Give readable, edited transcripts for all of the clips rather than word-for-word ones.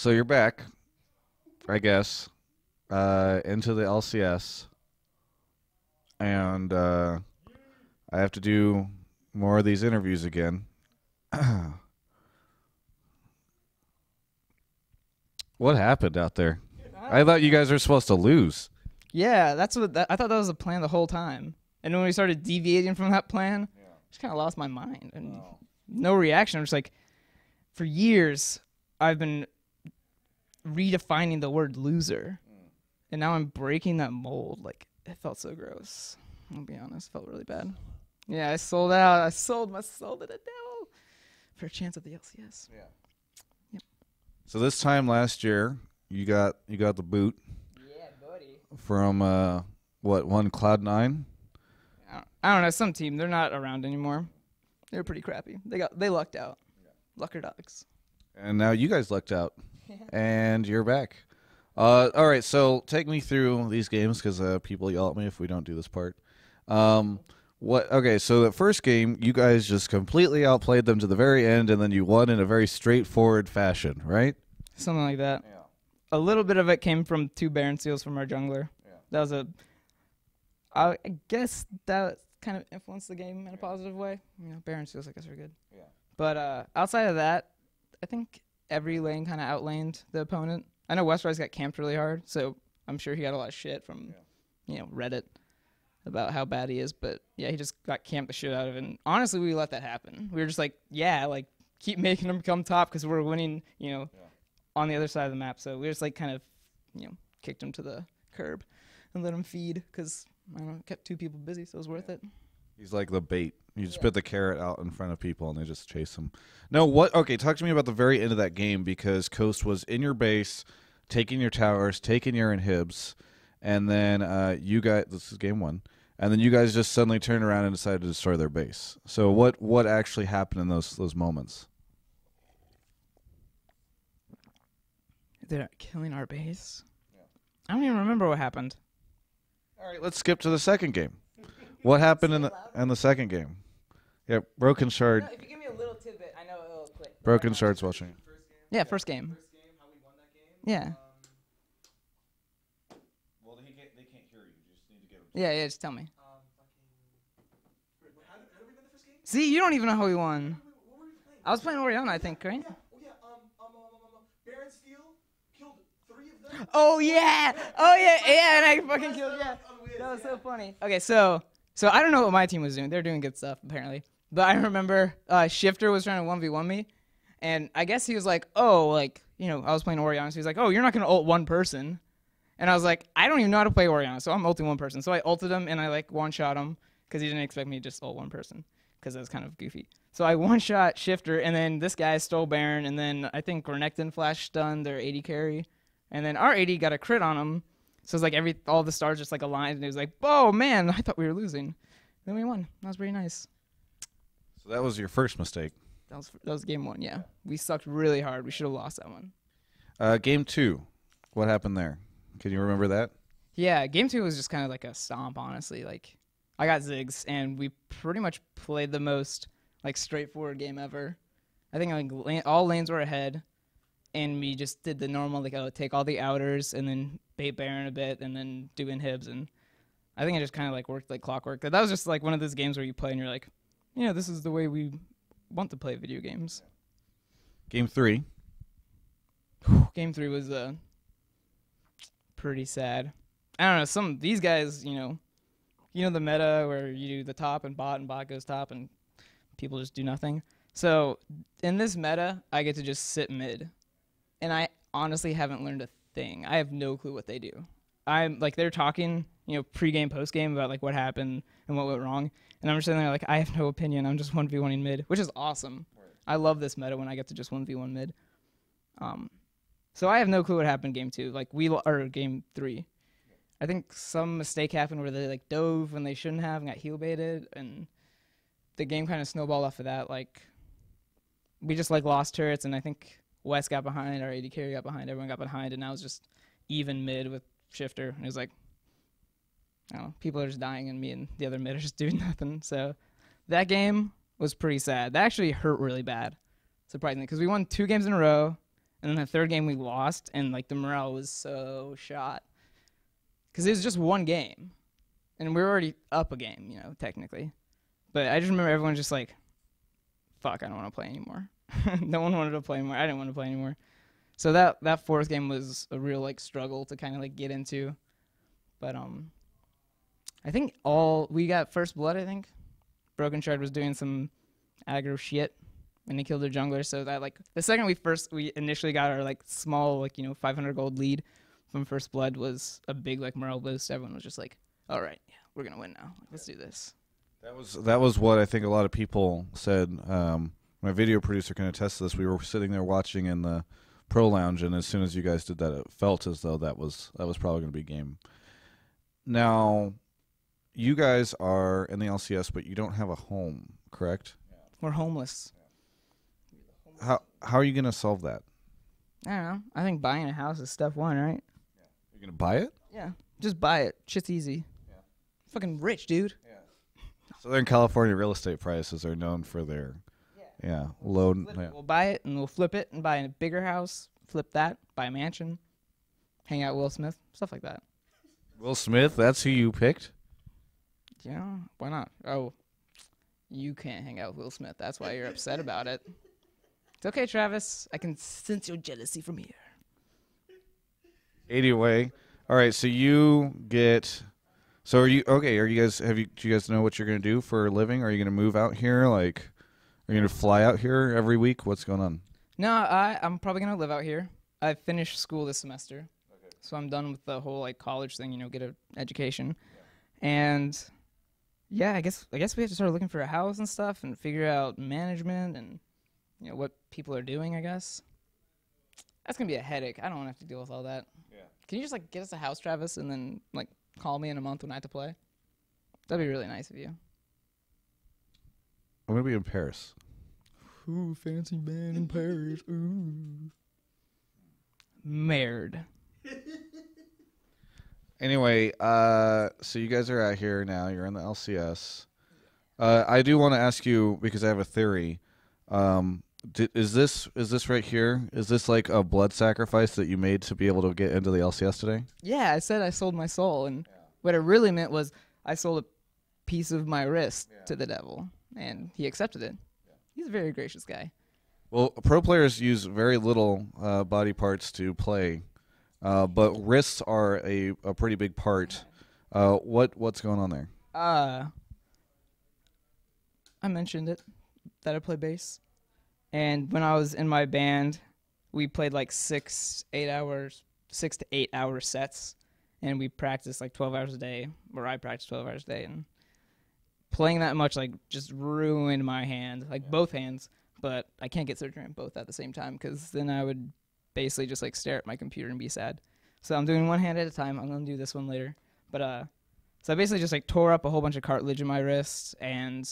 So you're back, I guess, into the LCS, and I have to do more of these interviews again. What happened out there? I thought you guys were supposed to lose. Yeah, that's what I thought that was the plan the whole time. And when we started deviating from that plan, I just kind of lost my mind and no reaction. I'm just like, for years I've been redefining the word loser, and now I'm breaking that mold. Like, it felt so gross. I'll be honest, it felt really bad. Yeah, I sold out. I sold my soul to the devil for a chance at the LCS. Yeah. Yep. So this time last year, you got the boot. Yeah, buddy. From one Cloud9? I don't know, some team. They're not around anymore. They were pretty crappy. They lucked out. Lucker dogs. And now you guys lucked out. And you're back. All right, so take me through these games because people yell at me if we don't do this part. Okay, so the first game, you guys just completely outplayed them to the very end, and then you won in a very straightforward fashion, right? Something like that. Yeah. A little bit of it came from 2 Baron Seals from our jungler. Yeah. That was I guess that kind of influenced the game in a positive way. You know, Baron Seals, I guess, are good. Yeah. But outside of that, I think every lane kind of outlaned the opponent. I know Westrise got camped really hard, so I'm sure he got a lot of shit from, Reddit about how bad he is. But yeah, he just got camped the shit out of it. And honestly, we let that happen. We were just like, keep making him come top because we're winning, on the other side of the map. So we just like kind of, kicked him to the curb and let him feed because, I don't know, kept 2 people busy, so it was worth it. He's like the bait. You just put the carrot out in front of people and they just chase him. No, okay, talk to me about the very end of that game because Coast was in your base, taking your towers, taking your inhibs, and then this is game 1, and then you guys just suddenly turned around and decided to destroy their base. So what actually happened in those moments? They're killing our base? Yeah. I don't even remember what happened. All right, let's skip to the second game. What happened in the second game? Yeah, Broken Shard. No, if you give me a little tidbit, I know it'll click. Broken Shard's watching. Yeah, first game. First game, how we won that game? Yeah. Well, they can't hear you. You just need to get them. Yeah, just tell me. How did we win the first game? See, you don't even know how we won. What were we playing? I was playing Oriana, I think, right? Baron Steel killed 3 of them. Oh yeah, and I fucking killed. Yeah, that was so funny. Okay, so I don't know what my team was doing. They're doing good stuff apparently, but I remember Shifter was trying to 1v1 me, and I guess he was like, I was playing Oriana, so he's like, oh, you're not gonna ult one person, and I was like, I don't even know how to play Oriana, so I'm ulting one person. So I ulted him and I like one-shot him because he didn't expect me to just ult one person because that was kind of goofy. So I one-shot Shifter, and then this guy stole Baron, and then I think Renekton flash stunned their AD carry, and then our AD got a crit on him. So it's like all the stars just like aligned, and it was like, oh man, I thought we were losing. And then we won. That was pretty nice. So that was your first mistake. That was game 1. Yeah, we sucked really hard. We should have lost that one. Game 2, what happened there? Can you remember that? Yeah, game 2 was just kind of like a stomp, honestly. Like, I got Ziggs, and we pretty much played the most like straightforward game ever. I think like all lanes were ahead, and we just did the normal like take all the outers and then bait Baron a bit and then do inhibs, and I think it just kind of like worked like clockwork. That was just like one of those games where you play and you're like, this is the way we want to play video games. Game 3. Game 3 was pretty sad. I don't know, some these guys, the meta where you do the top and bot goes top and people just do nothing. So in this meta, I get to just sit mid, and I honestly haven't learned a thing. I have no clue what they do. I'm like, they're talking, pre-game, post-game about like what happened and what went wrong, and I'm just sitting there like, I have no opinion. I'm just 1v1ing mid, which is awesome. Right. I love this meta when I get to just 1v1 mid. So I have no clue what happened game 2. Like or game 3. I think some mistake happened where they like dove when they shouldn't have and got heal baited, and the game kind of snowballed off of that. Like, we just like lost turrets, and I think West got behind, our AD carry got behind, everyone got behind, and now it's just even mid with Shifter. And it was like, I don't know, people are just dying, and me and the other mid are just doing nothing. So that game was pretty sad. That actually hurt really bad, surprisingly, because we won 2 games in a row, And then the third game we lost, and like the morale was so shot because it was just one game, and we were already up a game, you know, technically. But I just remember everyone just like, "Fuck, I don't want to play anymore." No one wanted to play anymore. I didn't want to play anymore. So that fourth game was a real like struggle to kind of like get into. But I think we got first blood. I think Broken Shard was doing some aggro shit, and he killed their jungler. So that like the second we initially got our like small like 500 gold lead from first blood was a big like morale boost. Everyone was just like, all right, yeah, we're gonna win now. Let's do this. That was what I think a lot of people said. My video producer can attest to this. We were sitting there watching in the pro lounge, and as soon as you guys did that, it felt as though that was probably going to be game. Now, you guys are in the LCS, but you don't have a home, correct? We're homeless. How are you going to solve that? I don't know. I think buying a house is step one, right? You're going to buy it? Yeah, just buy it. Shit's easy. Yeah. Fucking rich, dude. Yeah. Southern California real estate prices are known for their low. Yeah. We'll buy it and we'll flip it and buy a bigger house. Flip that, buy a mansion, hang out with Will Smith, stuff like that. Will Smith, that's who you picked? Yeah, why not? Oh, you can't hang out with Will Smith. That's why you're upset about it. It's okay, Travis. I can sense your jealousy from here. Anyway, all right. So you get. So are you okay? Are you guys? Do you guys know what you're gonna do for a living? Are you gonna move out here? Like, are you gonna fly out here every week? What's going on? No, I'm probably gonna live out here. I finished school this semester, so I'm done with the whole like college thing. Get an education, and yeah, I guess we have to start looking for a house and stuff and figure out management and what people are doing. I guess that's gonna be a headache. I don't want to have to deal with all that. Yeah. Can you just like get us a house, Travis, and then like call me in a month when I have to play? That'd be really nice of you. I'm gonna be in Paris. Ooh, fancy man in Paris. Ooh. Married. Anyway, so you guys are out here now. You're in the LCS. I do want to ask you because I have a theory. Is this right here? Is this like a blood sacrifice that you made to be able to get into the LCS today? Yeah, I said I sold my soul, and what it really meant was I sold a piece of my wrist to the devil, and he accepted it. He's a very gracious guy. Well, pro players use very little body parts to play, but wrists are a pretty big part. What's going on there? I mentioned it, that I play bass. And when I was in my band, we played like 6 to 8 hour sets, and we practiced like 12 hours a day, or I practiced 12 hours a day, and playing that much like just ruined my hand, like both hands. But I can't get surgery on both at the same time because then I would basically just like stare at my computer and be sad. So I'm doing one hand at a time. I'm gonna do this one later. But so I basically just like tore up a whole bunch of cartilage in my wrist, and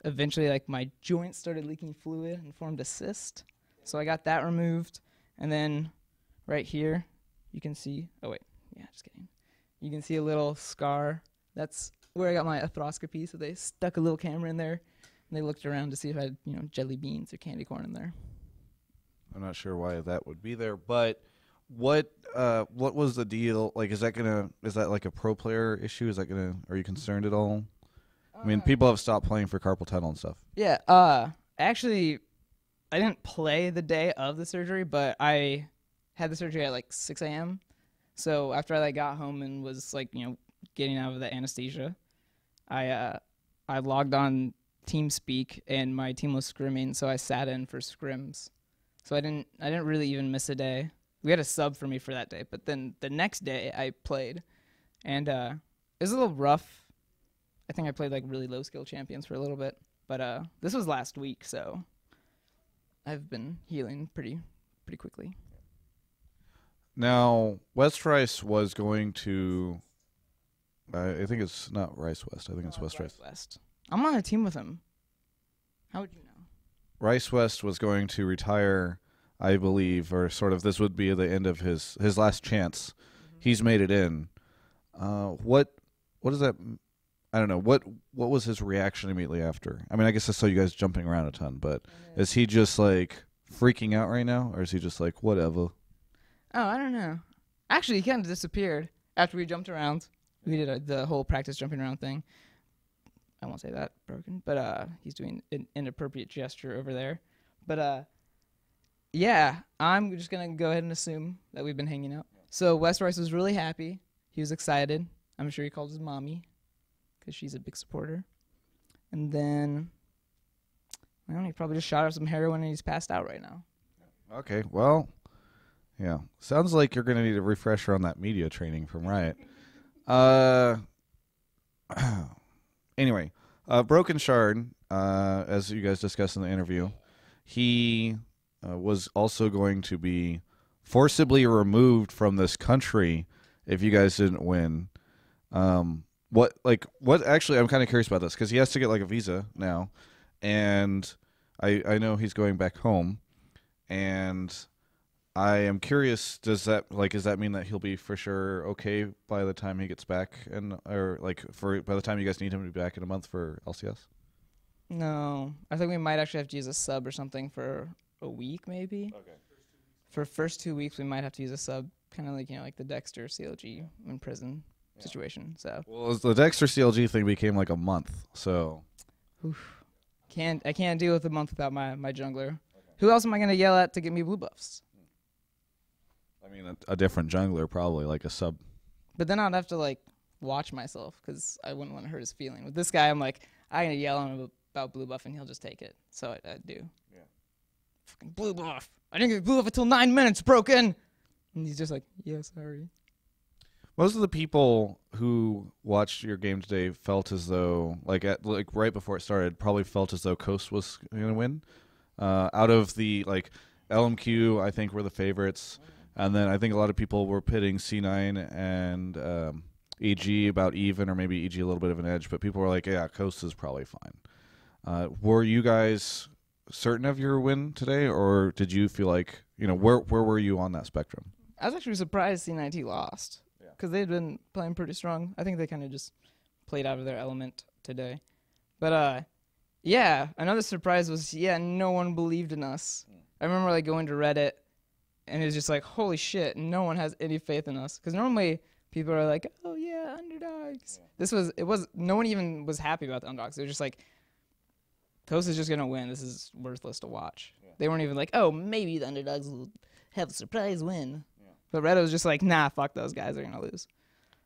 eventually like my joint started leaking fluid and formed a cyst. So I got that removed, and then right here you can see. Oh wait, yeah, just kidding. You can see a little scar. That's where I got my arthroscopy. So they stuck a little camera in there, and they looked around to see if I had jelly beans or candy corn in there. I'm not sure why that would be there, but what was the deal? Like, is that like a pro player issue? Are you concerned at all? I mean, people have stopped playing for carpal tunnel and stuff. Yeah. Actually, I didn't play the day of the surgery, but I had the surgery at like 6 a.m. So after I like got home and was like getting out of the anesthesia, I logged on TeamSpeak and my team was scrimming, so I sat in for scrims. So I didn't really even miss a day. We had a sub for me for that day, but then the next day I played, and it was a little rough. I think I played like really low skill champions for a little bit, but this was last week, so I've been healing pretty quickly. Now, West Rice was going to. I think it's not Rice West. I think it's West Rice. West. I'm on a team with him. How would you know? Rice West was going to retire, I believe, or sort of this would be the end of his last chance. Mm-hmm. He's made it in. What does that? I don't know. What was his reaction immediately after? I mean, I guess I saw you guys jumping around a ton, but is he just like, freaking out right now, or is he just like whatever? Oh, I don't know. Actually, he kind of disappeared after we jumped around. We did the whole practice jumping around thing. I won't say that broken, but he's doing an inappropriate gesture over there. But yeah, I'm just gonna go ahead and assume that we've been hanging out. So Wes Royce was really happy. He was excited. I'm sure he called his mommy because she's a big supporter. And then, well, he probably just shot up some heroin and he's passed out right now. Okay, well, yeah. Sounds like you're going to need a refresher on that media training from Riot. Anyway, Broken Shard, as you guys discussed in the interview, he was also going to be forcibly removed from this country if you guys didn't win. What actually, I'm kind of curious about this because he has to get like a visa now, and I know he's going back home, and I am curious, does that mean that he'll be for sure okay by the time he gets back, or by the time you guys need him to be back in a month for LCS? No, I think we might actually have to use a sub or something for a week, maybe. Okay. For first 2 weeks, we might have to use a sub, kind of like like the Dexter CLG in prison situation. So. Well, the Dexter CLG thing became like a month, so. Oof. I can't deal with a month without my jungler. Okay. Who else am I gonna yell at to get me blue buffs? I mean, a different jungler probably, like a sub. But then I'd have to watch myself because I wouldn't want to hurt his feeling. With this guy, I'm gonna yell at him about blue buff and he'll just take it. So I do. Yeah. Fucking blue buff. I didn't get blue buff until 9 minutes, broken. And he's just like, yeah, sorry. Most of the people who watched your game today felt as though, right before it started, probably felt as though Coast was going to win. Out of the LMQ, I think were the favorites, and then I think a lot of people were pitting C9 and EG about even, or maybe EG a little bit of an edge. But people were like, "Yeah, Coast is probably fine." Were you guys certain of your win today, or did you feel like where were you on that spectrum? I was actually surprised C9T lost. Because they'd been playing pretty strong. I think they kind of just played out of their element today. But, yeah, another surprise was, no one believed in us. I remember, going to Reddit, and it was just like, holy shit, no one has any faith in us. Because normally people are like, oh, yeah, underdogs. Yeah. No one even was happy about the underdogs. They were just like, Coast is just going to win. This is worthless to watch. Yeah. They weren't even like, oh, maybe the underdogs will have a surprise win. But Reddit was just like, nah, fuck those guys, they're going to lose.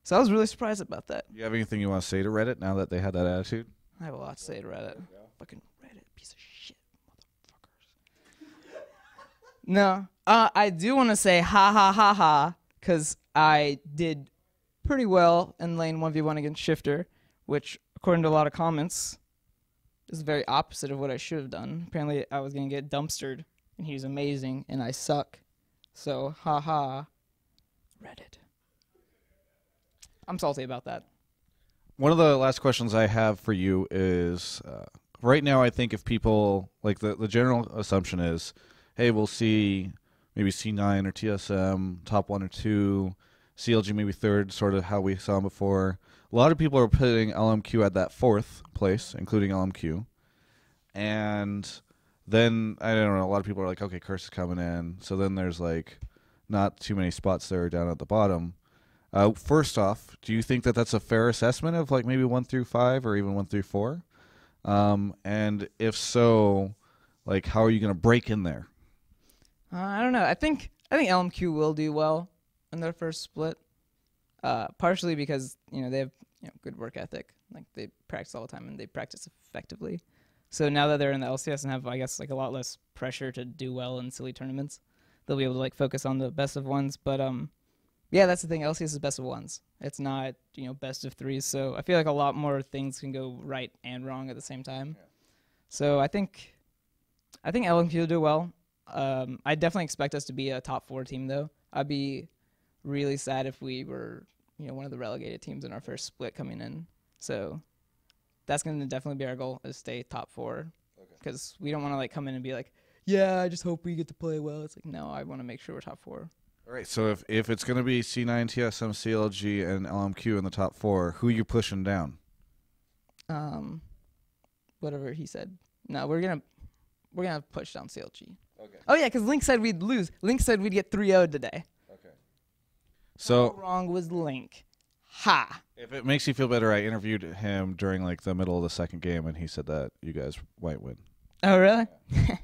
So I was really surprised about that. You have anything you want to say to Reddit now that they had that attitude? I have a lot to say to Reddit. Fucking Reddit, piece of shit, motherfuckers. No, I do want to say ha ha ha ha, because I did pretty well in lane 1v1 against Shifter, which, according to a lot of comments, is the very opposite of what I should have done. Apparently, I was going to get dumpstered, and he was amazing, and I suck. So, haha, Reddit. I'm salty about that. One of the last questions I have for you is, right now I think if people, the general assumption is, hey, we'll see maybe C9 or TSM, top 1 or 2, CLG maybe third, sort of how we saw them before. A lot of people are putting LMQ at that 4th place, including LMQ. And then, I don't know, a lot of people are like, okay, Curse is coming in. So then there's, not too many spots there down at the bottom. First off, do you think that that's a fair assessment of, maybe 1 through 5 or even 1 through 4? And if so, how are you going to break in there? I don't know. I think LMQ will do well in their first split. Partially because, they have good work ethic. They practice all the time and they practice effectively. So now that they're in the LCS and have, I guess, a lot less pressure to do well in silly tournaments, they'll be able to, focus on the best of ones. But, yeah, that's the thing. LCS is best of ones. It's not, best of threes. So I feel like a lot more things can go right and wrong at the same time. Yeah. So I think LMQ will do well. I definitely expect us to be a top 4 team, though. I'd be really sad if we were, one of the relegated teams in our first split coming in. So that's going to definitely be our goal, is stay top 4. Because we don't want to come in and be like, yeah, I just hope we get to play well. It's no, I want to make sure we're top 4. All right, so if it's going to be C9, TSM, CLG, and LMQ in the top 4, who are you pushing down? Whatever he said. No, we're gonna push down CLG. Okay. Oh, yeah, because Link said we'd lose. Link said we'd get 3-0 today. Okay. How So wrong was Link? Ha! if it makes you feel better, I interviewed him during like the middle of the second game, and he said that you guys might win. Oh, really?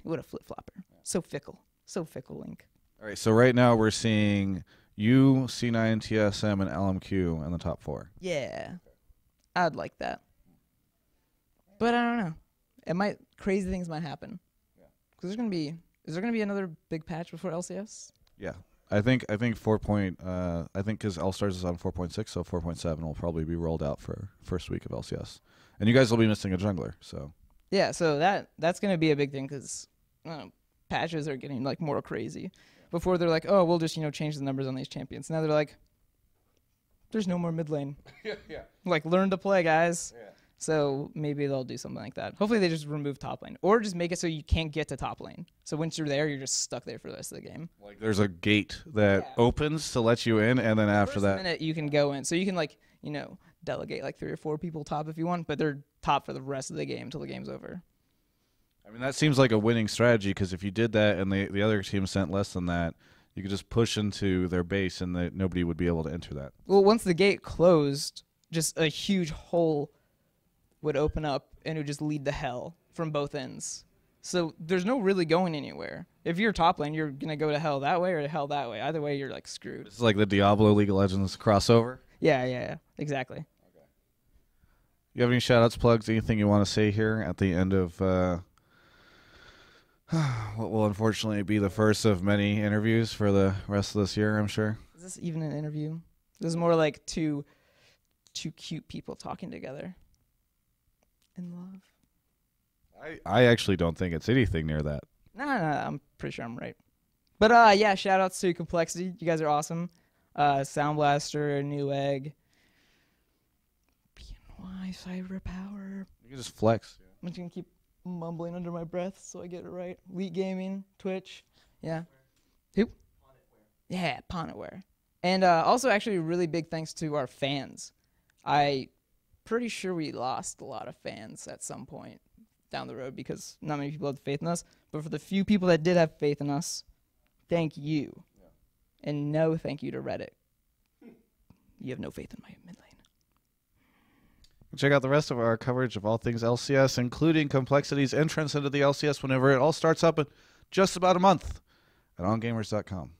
What a flip-flopper. So fickle. So fickle, Link. All right. So right now we're seeing you, C9, TSM, and LMQ in the top 4. Yeah. I'd like that. But I don't know. Crazy things might happen. Because is there gonna be another big patch before LCS? Yeah. I think 4. I think because All Stars is on 4.6, so 4.7 will probably be rolled out for first week of LCS, and you guys will be missing a jungler. So Yeah, so that's gonna be a big thing because patches are getting like more crazy. Before they're like, oh, we'll just change the numbers on these champions. Now they're like, there's no more mid lane. yeah. Like, learn to play, guys. Yeah. So maybe they'll do something like that. Hopefully they just remove top lane, or just make it so you can't get to top lane. So once you're there, you're just stuck there for the rest of the game. Like there's a gate that opens to let you in, and then after First that, minute you can go in, so you can delegate like 3 or 4 people top if you want, but they're top for the rest of the game until the game's over. I mean, that seems like a winning strategy because if you did that and the other team sent less than that, you could just push into their base and nobody would be able to enter that. Well, once the gate closed, just a huge hole would open up and it would just lead to hell from both ends. So there's no really going anywhere. If you're top lane, you're going to go to hell that way or to hell that way. Either way, you're like screwed. It's like the Diablo League of Legends crossover. Yeah, exactly. You have any shout-outs, plugs, anything you want to say here at the end of what will unfortunately be the first of many interviews for the rest of this year, I'm sure? Is this even an interview? This is more like two cute people talking together in love. I actually don't think it's anything near that. No, I'm pretty sure I'm right. But yeah, shout outs to Complexity. You guys are awesome. Sound Blaster, New Egg, BNY, Cyber Power. You can just flex. I'm just gonna keep mumbling under my breath so I get it right. Elite Gaming, Twitch. Yeah. Who? Yeah, Ponetware. And also, actually, really big thanks to our fans. I pretty sure we lost a lot of fans at some point down the road because not many people had faith in us. But for the few people that did have faith in us, thank you. Yeah. And no thank you to Reddit. You have no faith in my mid lane. Check out the rest of our coverage of all things LCS, including Complexity's entrance into the LCS whenever it all starts up in just about a month at ongamers.com.